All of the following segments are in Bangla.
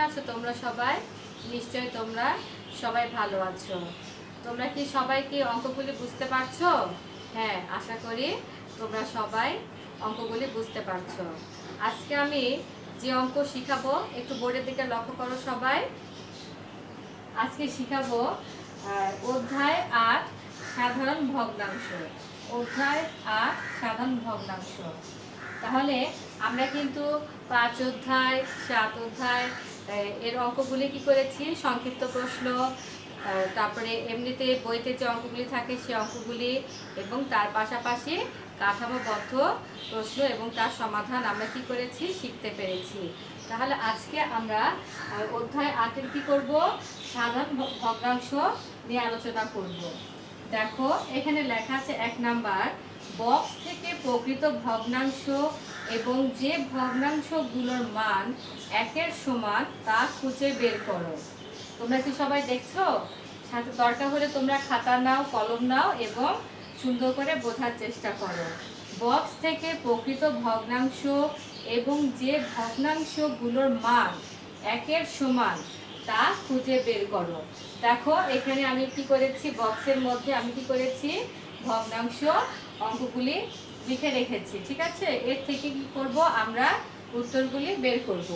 আছো তোমরা সবাই? নিশ্চয়ই তোমরা সবাই ভালো আছো। তোমরা কি সবাই কি অঙ্কগুলি বুঝতে পারছো? হ্যাঁ, আশা করি তোমরা সবাই অঙ্কগুলি বুঝতে পারছো। আজকে আমি যে অঙ্ক শিখাবো একটু বোর্ডের দিকে লক্ষ্য করো সবাই। আজকে শিখাবো অধ্যায় ৮ সাধারণ ভগ্নাংশ। অধ্যায় ৮ সাধারণ ভগ্নাংশ। তাহলে আমরা কিন্তু ৫ অধ্যায় ৭ অধ্যায় এর অঙ্কগুলি কি করেছি, সংক্ষিপ্ত প্রশ্ন, তারপরে এমনিতে বইতে যে অঙ্কগুলি থাকে সেই অঙ্কগুলি এবং তার পাশাপাশি কাঠামোবদ্ধ প্রশ্ন এবং তার সমাধান আমরা কি করেছি, শিখতে পেরেছি। তাহলে আজকে আমরা অধ্যায় ৮-এর কি করব, সাধারণ ভগ্নাংশ নিয়ে আলোচনা করব। দেখো এখানে লেখা আছে ১ নাম্বার, বক্স থেকে প্রকৃত ভগ্নাংশ এবং যে ভগ্নাংশগুলোর মান ১-এর সমান তা খুঁজে বের করো। তোমরা কি সবাই দেখছো? সাথে দরকার হলে তোমরা খাতা নাও, কলম নাও এবং সুন্দর করে বোঝার চেষ্টা করো। বক্স থেকে প্রকৃত ভগ্নাংশ এবং যে ভগ্নাংশগুলোর মান ১-এর সমান তা খুঁজে বের করো। দেখো এখানে আমি কি করেছি, বক্সের মধ্যে আমি কি করেছি, ভগ্নাংশ অঙ্কগুলি লিখে রেখেছি। ঠিক আছে, এর থেকে কি করব, আমরা উত্তরগুলি বের করব।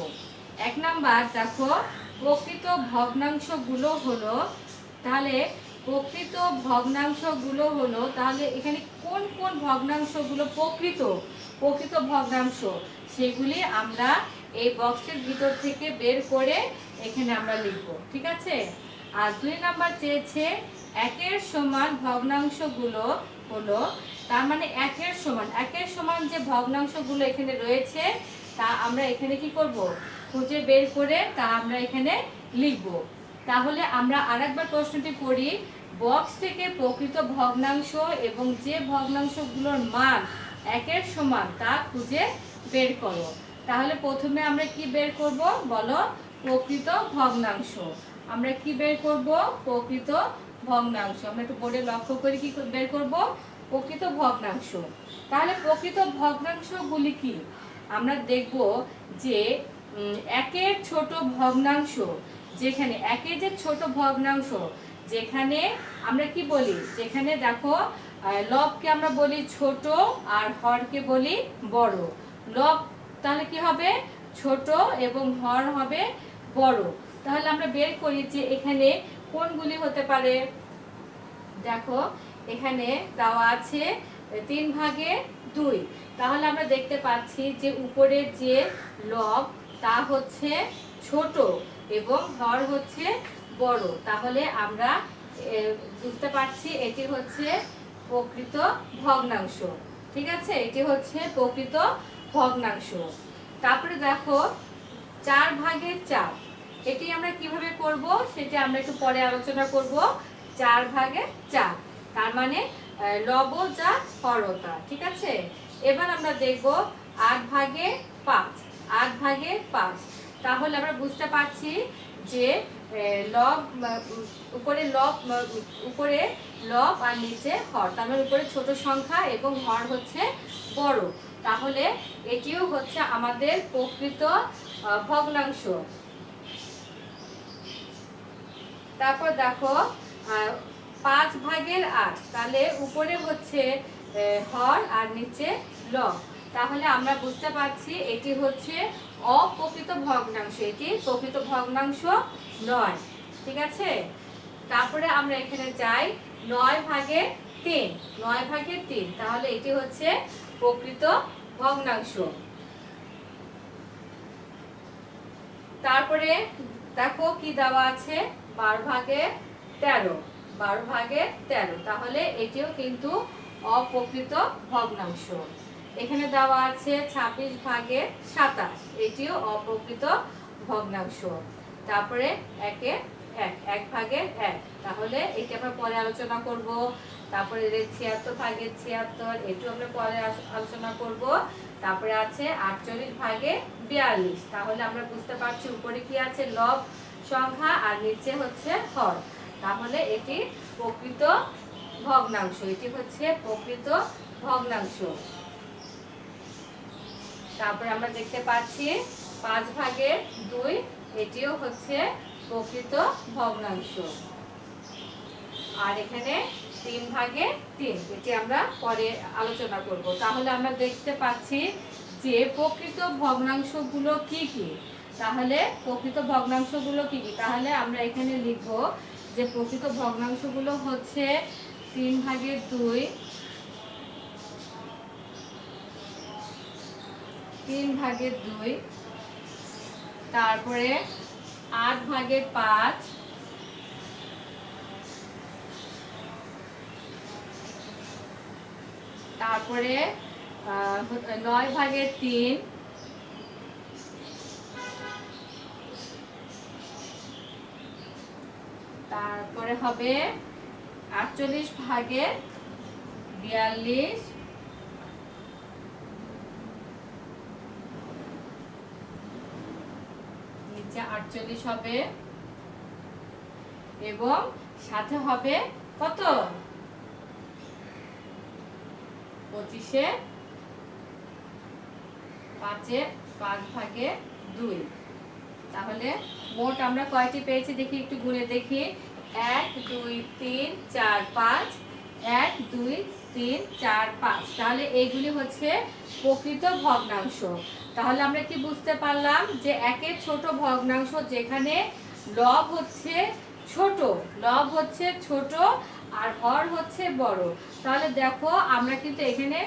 ১ নাম্বার দেখো, প্রকৃত ভগ্নাংশগুলো হলো, তাহলে প্রকৃত ভগ্নাংশগুলো হলো, তাহলে এখানে কোন কোন ভগ্নাংশগুলো প্রকৃত প্রকৃত ভগ্নাংশ সেগুলি আমরা এই বক্সের ভিতর থেকে বের করে এখানে আমরা লিখব। ঠিক আছে। আর ২ নাম্বার চেয়েছে ১-এর সমান ভগ্নাংশগুলো হলো, তার মানে ১-এর সমান যে ভগ্নাংশগুলো এখানে রয়েছে তা আমরা এখানে কি করব, খুঁজে বের করে তা আমরা এখানে লিখব। তাহলে আমরা আরেকবার প্রশ্নটি পড়ি, বক্স থেকে প্রকৃত ভগ্নাংশ এবং যে ভগ্নাংশগুলোর মান ১-এর সমান তা খুঁজে বের করো। তাহলে প্রথমে আমরা কি বের করব বলো, প্রকৃত ভগ্নাংশ। আমরা কি বের করব, প্রকৃত ভগ্নাংশ। আমরা একটু বোর্ডে লক্ষ্য করে কি বের করব, প্রকৃত ভগ্নাংশ। তাহলে প্রকৃত ভগ্নাংশগুলি কি, আমরা দেখব যে ১-এর ছোট ভগ্নাংশ, যেখানে ১-এর যে ছোট ভগ্নাংশ, যেখানে আমরা কি বলি, যেখানে দেখো লবকে আমরা বলি ছোট আর হরকে বলি বড়। লব তাহলে কি হবে, ছোট এবং হর হবে বড়। তাহলে আমরা বের করি যে এখানে কোনগুলি হতে পারে। দেখো এখানে দেওয়া আছে 3/2। তাহলে আমরা দেখতে পাচ্ছি যে উপরের যে লব তা হচ্ছে ছোট এবং হর হচ্ছে বড়। তাহলে আমরা বুঝতে পারছি এটি হচ্ছে প্রকৃত ভগ্নাংশ। ঠিক আছে, এটি হচ্ছে প্রকৃত ভগ্নাংশ। তারপরে দেখো 4/4, এটি আমরা কিভাবে করব সেটা আমরা একটু পরে আলোচনা করব। 4/4, তার মানে লব যা হরতা। ঠিক আছে। এবার আমরা দেখব 8/5। 8/5, তাহলে আমরা বুঝতে পারছি যে লব উপরে লব আর নিচে হর, তার মানে উপরে ছোট সংখ্যা এবং হর হচ্ছে বড়। তাহলে এটিও হচ্ছে আমাদের প্রকৃত ভগ্নাংশ। তারপর দেখো 5/8, তাহলে উপরে হচ্ছে হর আর নিচে লব। তাহলে আমরা বুঝতে পারছি এটি হচ্ছে অপ্রকৃত ভগ্নাংশ, এটি প্রকৃত ভগ্নাংশ নয়। ঠিক আছে। তারপরে আমরা এখানে যাই 9/3। 9/3, তাহলে এটি হচ্ছে প্রকৃত ভগ্নাংশ। তারপরে দেখো কি দেওয়া আছে, 12/13। 12/13, তাহলে এটিও কিন্তু অপ্রকৃত ভগ্নাংশ। এখানে দেওয়া আছে 26/27, এটিও অপ্রকৃত ভগ্নাংশ। তারপরে 1/1, তাহলে এটি আমরা পরে আলোচনা করব। তারপরে 76/76, এটিও আমরা পরে আলোচনা করব। তারপরে আছে 48/42, তাহলে আমরা বুঝতে পারছি উপরে কি আছে, লব সংখ্যা আর নিচে হচ্ছে হর। তাহলে এটি প্রকৃত ভগ্নাংশ, এটি হচ্ছে প্রকৃত ভগ্নাংশ। তারপরে আমরা দেখতে পাচ্ছি 5/2, এটিও হচ্ছে প্রকৃত ভগ্নাংশ। আর এখানে 3/3, এটি আমরা পরে আলোচনা করব। তাহলে আমরা দেখতে পাচ্ছি যে প্রকৃত ভগ্নাংশগুলো কি কি। তাহলে প্রকৃত ভগ্নাংশগুলো কি কি, তাহলে আমরা এখানে লিখব যে প্রকৃত ভগ্নাংশগুলো হচ্ছে 3/2, 3/2, তারপরে 8/5, তারপরে 9/3, তারপরে হবে 48/42, নিচে 48 হবে, এবং সাথে হবে কত 25/5/2। তাহলে মোট আমরা কয়টি পেয়েছি দেখি, একটু গুনে দেখি। 1 2 3 4 5, 1 2 3 4 5। তাহলে এইগুলি হচ্ছে প্রকৃত ভগ্নাংশ। তাহলে আমরা কি বুঝতে পারলাম যে একের ছোট ভগ্নাংশ যেখানে লব হচ্ছে ছোট, লব হচ্ছে ছোট আর হর হচ্ছে বড়। তাহলে দেখো আমরা কিন্তু এখানে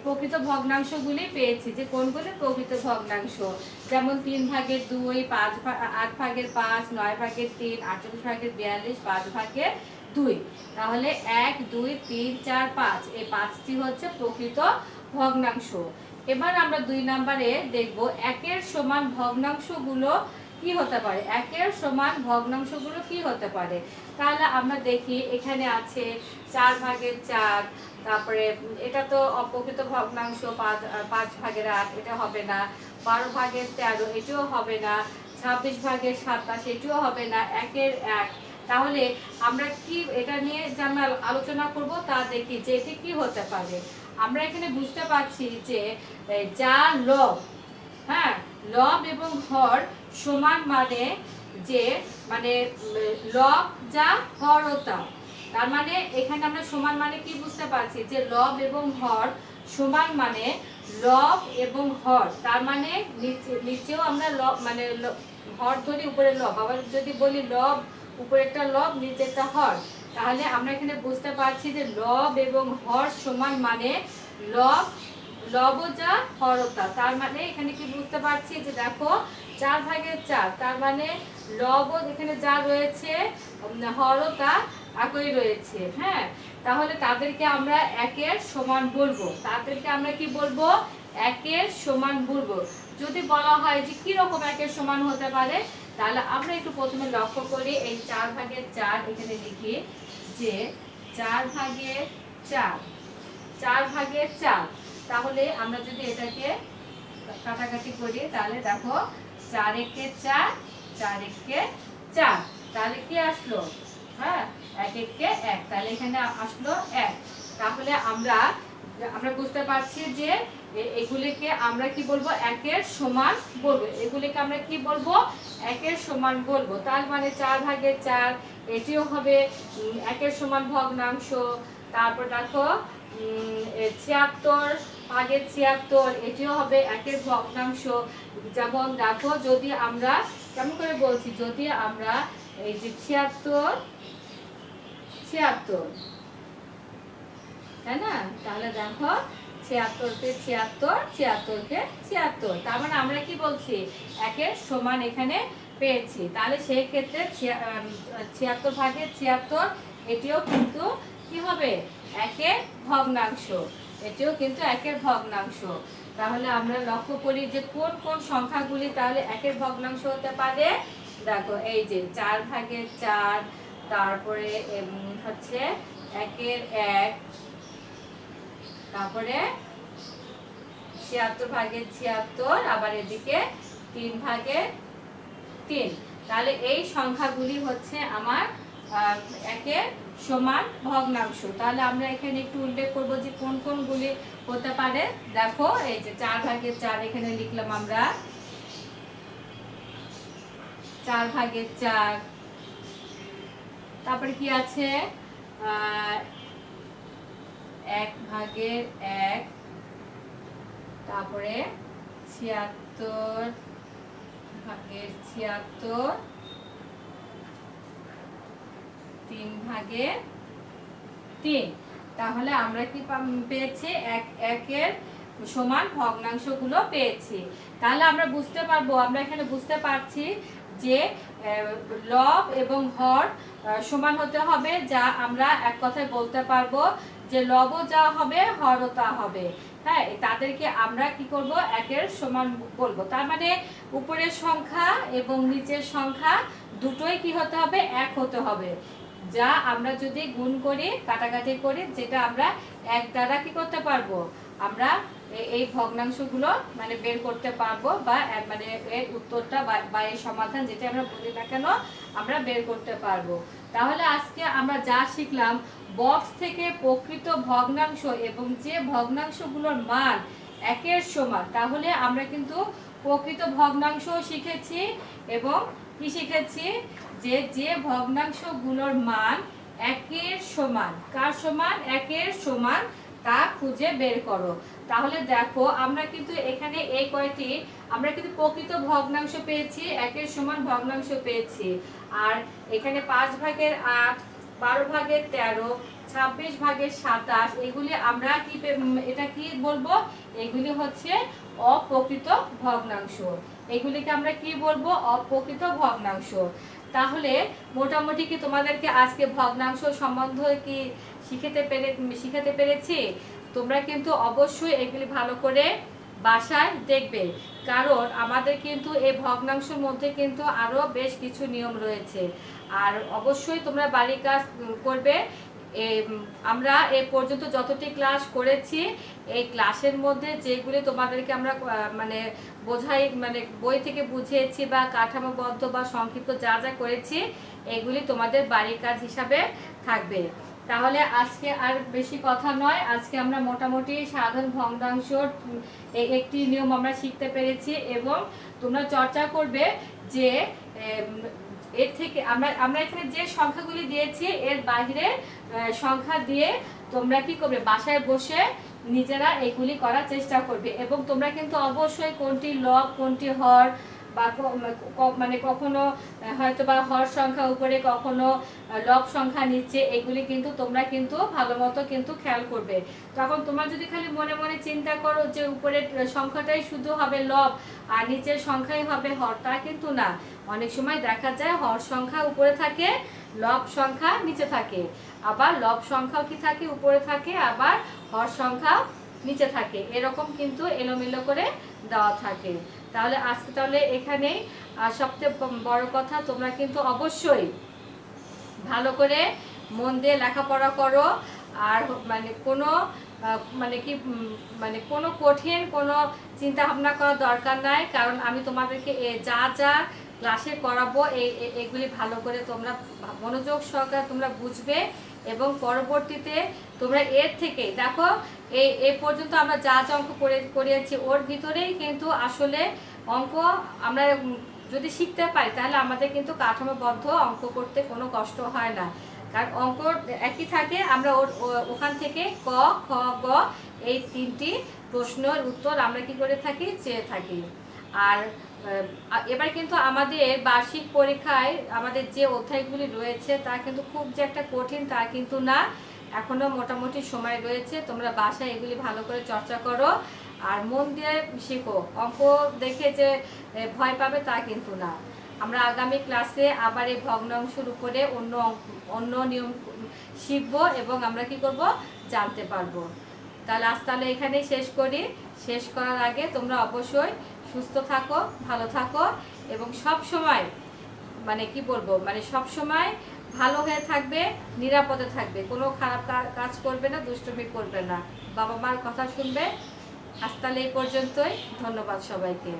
প্রকৃত ভগ্নাংশগুলি পেয়েছি, যে কোনগুলি প্রকৃত ভগ্নাংশ, যেমন 3/2, 8/5, 9/3, 48/42, 5/2। তাহলে 1 2 3 4 5, এই 5টি হচ্ছে প্রকৃত ভগ্নাংশ। এবার আমরা 2 নম্বরে দেখব একের সমান ভগ্নাংশগুলো কি হতে পারে। একের সমান ভগ্নাংশগুলো কি হতে পারে, তাহলে আমরা দেখি এখানে আছে 4/4, তারপরে এটা তো অপ্রকৃত ভগ্নাংশ, 5/8, এটা হবে না। 12/13, এটিও হবে না। 26/27, এটিও হবে না। 1/1। তাহলে আমরা কি এটা নিয়ে যে আমরা আলোচনা করব তা দেখি যে এটি কি হতে পারে। আমরা এখানে বুঝতে পারছি যে যা লব, হ্যাঁ, লব এবং হর সমান, মানে যে মানে লব যা হর ও তা। তার মানে এখানে আমরা সমান মানে কি বুঝতে পারছি, যে লব এবং হর সমান মানে লব এবং হর। তার মানে নিচেও আমরা লব মানে হর ধরি, উপরে লব। আবার যদি বলি লব, উপরে একটা লব নিচে একটা হর, তাহলে আমরা এখানে বুঝতে পারছি যে লব এবং হর সমান মানে লব লবজা হরতা। তার মানে এখানে কি বুঝতে পারছি যে দেখো 4/4, তার মানে লব এখানে যা রয়েছে, হরতা একই রয়েছে। হ্যাঁ, তাহলে তাদেরকে আমরা একের সমান বলবো। তাদেরকে আমরা কি বলবো, একের সমান বলবো। যদি বলা হয় যে কি রকম একের সমান হতে পারে, তাহলে আমরা একটু প্রথমে লক্ষ্য করি। এই 4/4 এখানে লিখি যে 4/4, 4/4। তাহলে আমরা যদি এটাকে কাটাকাটি করি, তাহলে দেখো 4 একে 4, 4 একে 4, তাহলে কি আসলো, হ্যাঁ, 1 একে 1, তাহলে এখানে আসলো 1। তাহলে আমরা বুঝতে পারছি যে এগুলিকে আমরা কি বলবো, একের সমান বলবো। এগুলিকে আমরা কি বলবো, একের সমান বলবো। তার মানে 4/4 এটিও হবে একের সমান ভগ্নাংশ। তারপর দেখো 76/76, এটিও হবে একের ভগ্নাংশ। যেমন দেখো, যদি আমরা কেমন করে বলছি, যদি আমরা এই যে 76, তাই না, তাহলে দেখো 76কে 76, 76কে 76, তার মানে আমরা কি বলছি, একের সমান এখানে পেয়েছি। তাহলে সেই ক্ষেত্রে 76/76 এটিও কিন্তু কি হবে, একের ভগ্নাংশ। এটিও কিন্তু একের ভগ্নাংশ। তাহলে আমরা লক্ষ্য করি যে কোন কোন সংখ্যাগুলি তাহলে একের ভগ্নাংশ হতে পারে। দেখো এই যে 4/4, তারপরে হচ্ছে 1/1, তারপরে 76/76, আবার এদিকে 3/3। তাহলে এই সংখ্যাগুলি হচ্ছে আমার একের সমান ভগ্নাংশ। তাহলে আমরা এখানে একটু উল্লেখ করব যে কোন কোনগুলি হতে পারে। দেখো এই যে 4/4 এখানে লিখলাম আমরা, 4 ভাগের 4, তারপরে কি আছে 1 ভাগের 1, তারপরে 76 ভাগের 76, 3 ভাগের 3। তাহলে আমরা কি পেয়েছি, একের সমান ভগ্নাংশগুলো পেয়েছি। তাহলে আমরা বুঝতে পারবো, আমরা এখানে বুঝতে পারছি যে লব এবং হর সমান হতে হবে, যা আমরা এক কথায় বলতে পারবো যে লবও যা হবে হরও তা হবে। হ্যাঁ, তাদেরকে আমরা কি করব, একের সমান বলবো। তার মানে উপরের সংখ্যা এবং নিচের সংখ্যা দুটোই কি হতে হবে, এক হতে হবে। যা আমরা যদি গুণ করি, কাটাকাটি করি, যেটা আমরা এক দ্বারা কি করতে পারবো, আমরা এই ভগ্নাংশগুলো মানে বের করতে পারবো, বা মানে এর উত্তরটা বা এই সমাধান যেটা আমরা বলি না কেন আমরা বের করতে পারবো। তাহলে আজকে আমরা যা শিখলাম, বক্স থেকে প্রকৃত ভগ্নাংশ এবং যে ভগ্নাংশগুলোর মান একের সমান, তাহলে আমরা কিন্তু প্রকৃত ভগ্নাংশ শিখেছি এবং কি শিখেছি, যে ভগ্নাংশগুলোর মান একের সমান, কার সমান, একের সমান, তা খুঁজে বের করো। তাহলে দেখো আমরা কিন্তু এখানে এই কয়টি আমরা কিন্তু প্রকৃত ভগ্নাংশ পেয়েছি, একের সমান ভগ্নাংশ পেয়েছি। আর এখানে 5 ভাগের 8, 12 ভাগের 13, 26 ভাগের 27, এগুলি আমরা কি এটা কি বলবো, এগুলি হচ্ছে অপ্রকৃত ভগ্নাংশ। এগুলিকে আমরা কি বলবো, অপ্রকৃত ভগ্নাংশ। তাহলে মোটামুটি কি তোমাদেরকে আজকে ভগ্নাংশ সম্বন্ধে কি শিখাতে পেরেছি? তোমরা কিন্তু অবশ্যই এগুলি ভালো করে বাসায় দেখবে, কারণ আমাদের কিন্তু এই ভগ্নাংশের মধ্যে কিন্তু আরো বেশ কিছু নিয়ম রয়েছে। আর অবশ্যই তোমরা বাড়ির কাজ করবে। আমরা এ পর্যন্ত যতটি ক্লাস করেছি, এই ক্লাসের মধ্যে যেগুলি তোমাদেরকে আমরা মানে বোঝাই, মানে বই থেকে বুঝিয়েছি বা কাঠামোবদ্ধ বা সংক্ষিপ্ত যা যা করেছি, এগুলি তোমাদের বাড়ির কাজ হিসাবে থাকবে। তাহলে আজকে আর বেশি কথা নয়, আজকে আমরা মোটামুটি সাধারণ ভগ্নাংশ একটি নিয়ম আমরা শিখতে পেরেছি, এবং তোমরা চর্চা করবে যে এর থেকে আমরা এখানে যে সংখ্যাগুলি দিয়েছি এর বাইরে সংখ্যা দিয়ে তোমরা কি করবে, বাসায় বসে নিজেরা এগুলি করার চেষ্টা করবে। এবং তোমরা কিন্তু অবশ্যই কোনটি লব কোনটি হর, বা মানে কখনো হয়তো বা হর সংখ্যা উপরে, কখনো লব সংখ্যা নিচে, এগুলি কিন্তু তোমরা কিন্তু ভালো মতো কিন্তু খেয়াল করবে। তখন তোমরা যদি খালি মনে মনে চিন্তা করো যে উপরের সংখ্যাটাই শুধু হবে লব আর নিচের সংখ্যাই হবে হর, তা কিন্তু না। অনেক সময় দেখা যায় হর সংখ্যা উপরে থাকে, লব সংখ্যা নিচে থাকে, আবার লব সংখ্যাও কি থাকে, উপরে থাকে, আবার হর সংখ্যা নিচে থাকে, এরকম কিন্তু এলোমেলো করে দেওয়া থাকে। তাহলে আজকে তাহলে এখানেই, আর সবচেয়ে বড় কথা, তোমরা কিন্তু অবশ্যই ভালো করে মন দিয়ে লেখাপড়া করো। আর মানে কোনো কোনো কঠিন কোনো চিন্তা ভাবনা করার দরকার নাই, কারণ আমি তোমাদেরকে যা যা ক্লাসে করাবো এগুলি ভালো করে তোমরা মনোযোগ সহকারে তোমরা বুঝবে, এবং পরবর্তীতে তোমরা এর থেকে দেখো এই পর্যন্ত আমরা যা যা অঙ্ক করিয়েছি ওর ভিতরেই কিন্তু আসলে অঙ্ক আমরা যদি শিখতে পারি, তাহলে আমাদের কিন্তু কাঠামোবদ্ধ অঙ্ক করতে কোনো কষ্ট হয় না, কারণ অঙ্ক একই থাকে। আমরা ওখান থেকে ক, খ, গ এই 3টি প্রশ্নের উত্তর আমরা কি করে থাকি, চেয়ে থাকি। আর এবার কিন্তু আমাদের বার্ষিক পরীক্ষায় আমাদের যে অধ্যায়গুলি রয়েছে তা কিন্তু খুব যে একটা কঠিন তা কিন্তু না, এখনো মোটামুটি সময় রয়েছে। তোমরা বাসায় এগুলি ভালো করে চর্চা করো আর মন দিয়ে শেখো। অঙ্ক দেখে যে ভয় পাবে তা কিন্তু না। আমরা আগামী ক্লাসে আবার এই ভগ্নাংশের উপরে অন্য নিয়ম শিখবো এবং আমরা কি করব, জানতে পারবো। তাহলে এখানেই শেষ করি। শেষ করার আগে তোমরা অবশ্যই সুস্থ থাকো, ভালো থাকো, এবং সব সময় মানে কি বলবো, মানে সব সময় ভালো হয়ে থাকবে, নিরাপদে থাকবে, কোনো খারাপ কাজ করবে না, দুষ্টুমি করবে না, বাবা মার কথা শুনবে। আজ তাহলে এই পর্যন্তই। ধন্যবাদ সবাইকে।